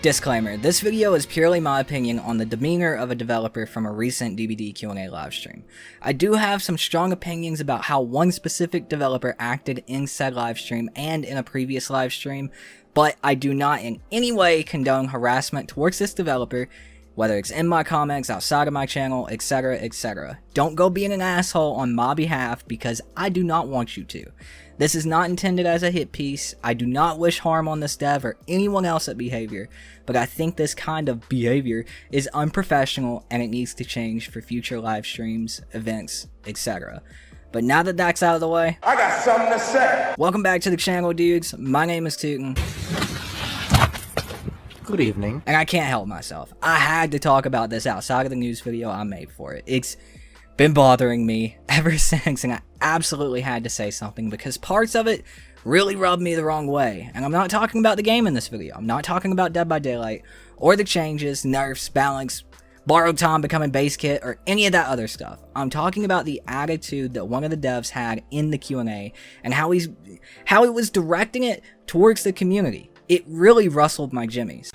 Disclaimer, this video is purely my opinion on the demeanor of a developer from a recent DBD Q&A livestream. I do have some strong opinions about how one specific developer acted in said livestream and in a previous livestream, but I do not in any way condone harassment towards this developer, whether it's in my comments, outside of my channel, etc, etc. Don't go being an asshole on my behalf because I do not want you to. This is not intended as a hit piece. I do not wish harm on this dev or anyone else at behavior, but I think this kind of behavior is unprofessional and it needs to change for future live streams, events, etc. But now that that's out of the way, I got something to say. Welcome back to the channel, dudes. My name is Tooten. Good evening. And I can't help myself. I had to talk about this outside of the news video I made for it. It's been bothering me ever since, and I absolutely had to say something because parts of it really rubbed me the wrong way. And I'm not talking about the game in this video. I'm not talking about Dead by Daylight, or the changes, nerfs, balance, borrowed time becoming base kit, or any of that other stuff. I'm talking about the attitude that one of the devs had in the Q&A, and how he was directing it towards the community. It really rustled my jimmies.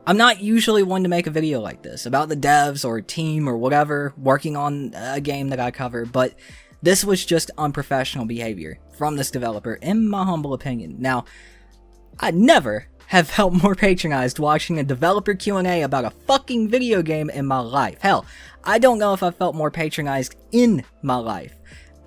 I'm not usually one to make a video like this about the devs or team or whatever working on a game that I cover, but this was just unprofessional behavior from this developer, in my humble opinion. Now, I never have felt more patronized watching a developer Q&A about a fucking video game in my life. Hell, I don't know if I felt more patronized in my life.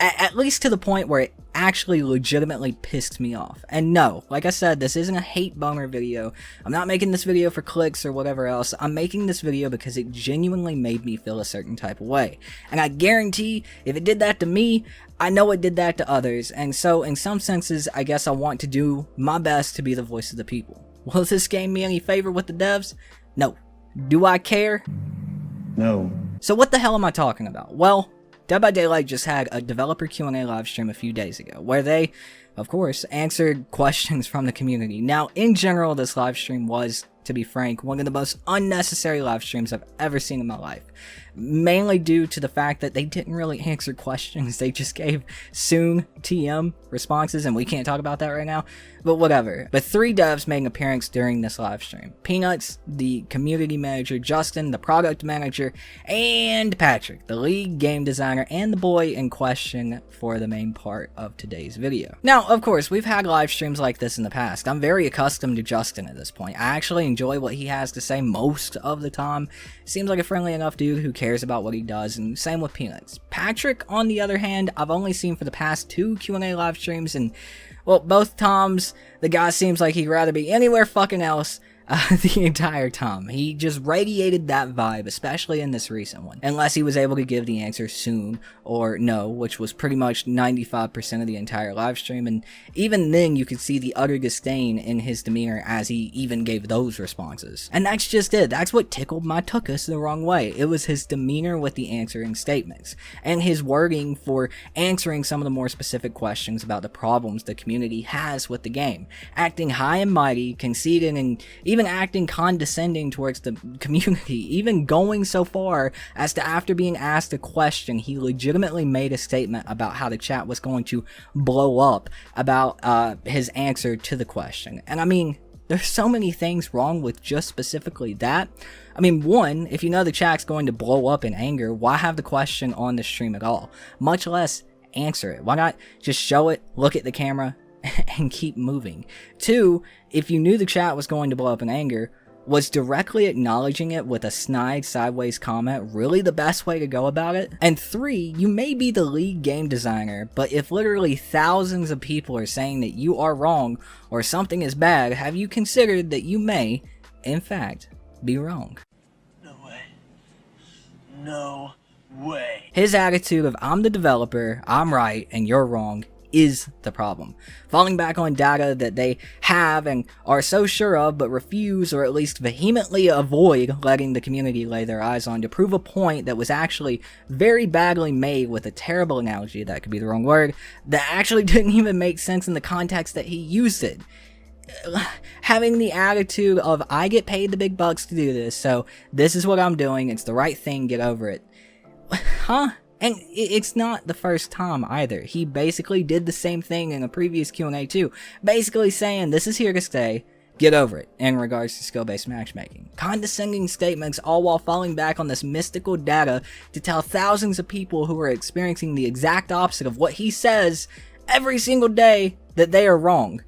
At least to the point where it actually legitimately pissed me off. And no, like I said, this isn't a hate boner video. I'm not making this video for clicks or whatever else. I'm making this video because it genuinely made me feel a certain type of way. And I guarantee if it did that to me, I know it did that to others. And so in some senses, I guess I want to do my best to be the voice of the people. Will this game me any favor with the devs? No. Do I care? No. So what the hell am I talking about? Well, Dead by Daylight just had a developer Q&A livestream a few days ago, where they, of course, answered questions from the community. Now, in general, this livestream was, to be frank, one of the most unnecessary live streams I've ever seen in my life. Mainly due to the fact that they didn't really answer questions, they just gave soon TM responses, and we can't talk about that right now, but whatever. But 3 devs made an appearance during this live stream. Peanuts, the community manager, Justin, the product manager, and Patrick, the lead game designer, and the boy in question for the main part of today's video. Now, of course, we've had live streams like this in the past. I'm very accustomed to Justin at this point. I actually enjoy what he has to say most of the time. Seems like a friendly enough dude who cares about what he does, and same with Peanuts. Patrick, on the other hand, I've only seen for the past 2 Q&A live streams, and, well, both times, the guy seems like he'd rather be anywhere fucking else the entire time. He just radiated that vibe, especially in this recent one. Unless he was able to give the answer soon, or no, which was pretty much 95% of the entire live stream, and even then you could see the utter disdain in his demeanor as he even gave those responses. And that's just it. That's what tickled my tuchus the wrong way. It was his demeanor with the answering statements, and his wording for answering some of the more specific questions about the problems the community has with the game. Acting high and mighty, conceding, and even acting condescending towards the community, even going so far as to, after being asked a question, he legitimately made a statement about how the chat was going to blow up about his answer to the question. And I mean, there's so many things wrong with just specifically that. I mean, one, if you know the chat's going to blow up in anger, why have the question on the stream at all? Much less answer it. Why not just show it, look at the camera, and keep moving? 2, if you knew the chat was going to blow up in anger, was directly acknowledging it with a snide sideways comment really the best way to go about it? And 3, you may be the lead game designer, but if literally thousands of people are saying that you are wrong or something is bad, have you considered that you may, in fact, be wrong? No way. No way. His attitude of I'm the developer, I'm right, and you're wrong is the problem. Falling back on data that they have and are so sure of but refuse, or at least vehemently avoid, letting the community lay their eyes on to prove a point that was actually very badly made with a terrible analogy, that could be the wrong word, that actually didn't even make sense in the context that he used it. Having the attitude of I get paid the big bucks to do this, so this is what I'm doing, it's the right thing, get over it. Huh? And it's not the first time either. He basically did the same thing in a previous Q&A too. Basically saying this is here to stay. Get over it in regards to skill-based matchmaking. Condescending statements, all while falling back on this mystical data to tell thousands of people who are experiencing the exact opposite of what he says every single day that they are wrong.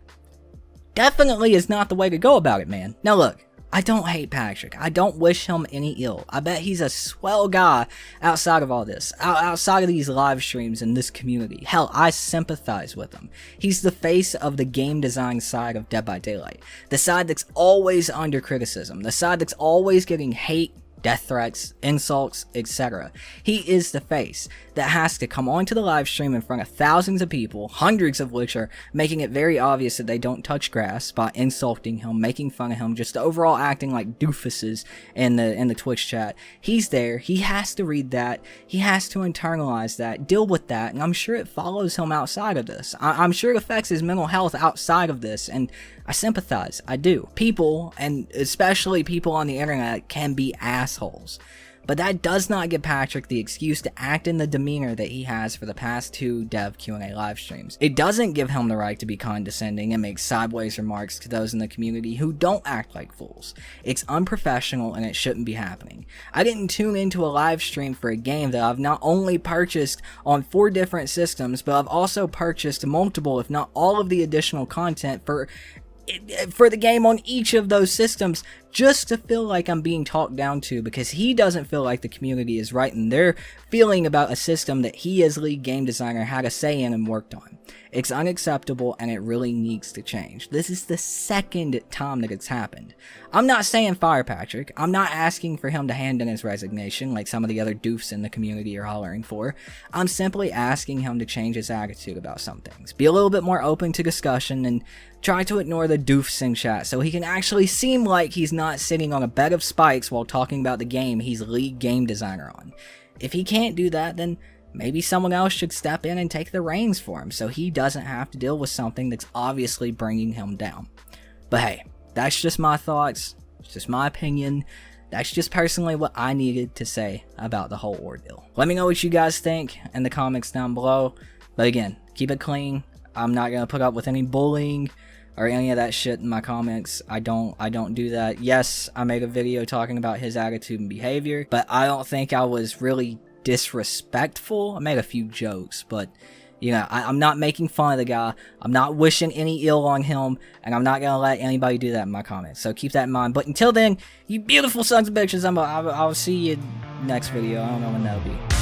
Definitely is not the way to go about it, man. Now look, I don't hate Patrick. I don't wish him any ill. I bet he's a swell guy outside of all this. Outside of these live streams and this community. Hell, I sympathize with him. He's the face of the game design side of Dead by Daylight. The side that's always under criticism. The side that's always getting hate, death threats, insults, etc. He is the face that has to come onto the live stream in front of thousands of people, hundreds of which are making it very obvious that they don't touch grass by insulting him, making fun of him, just overall acting like doofuses in the Twitch chat. He's there, he has to read that, he has to internalize that, deal with that, and I'm sure it follows him outside of this. I'm sure it affects his mental health outside of this, and I sympathize, I do. People, and especially people on the internet, can be assholes. But that does not give Patrick the excuse to act in the demeanor that he has for the past 2 Dev Q&A live streams. It doesn't give him the right to be condescending and make sideways remarks to those in the community who don't act like fools. It's unprofessional and it shouldn't be happening. I didn't tune into a live stream for a game that I've not only purchased on 4 different systems, but I've also purchased multiple, if not all of the additional content for the game on each of those systems, just to feel like I'm being talked down to because he doesn't feel like the community is right in their feeling about a system that he as lead game designer had a say in and worked on. It's unacceptable and it really needs to change. This is the second time that it's happened. I'm not saying fire Patrick. I'm not asking for him to hand in his resignation like some of the other doofs in the community are hollering for. I'm simply asking him to change his attitude about some things. Be a little bit more open to discussion and try to ignore the doofs in chat so he can actually seem like he's not sitting on a bed of spikes while talking about the game he's lead game designer on. If he can't do that, then maybe someone else should step in and take the reins for him so he doesn't have to deal with something that's obviously bringing him down. But hey, that's just my thoughts, it's just my opinion, that's just personally what I needed to say about the whole ordeal. Let me know what you guys think in the comments down below, but again, keep it clean. I'm not going to put up with any bullying or any of that shit in my comments. I don't do that. Yes, I made a video talking about his attitude and behavior, but I don't think I was really disrespectful. I made a few jokes, but you know, I'm not making fun of the guy. I'm not wishing any ill on him, and I'm not gonna let anybody do that in my comments. So keep that in mind. But until then, you beautiful sons of bitches, I'll see you next video. I don't know when that'll be.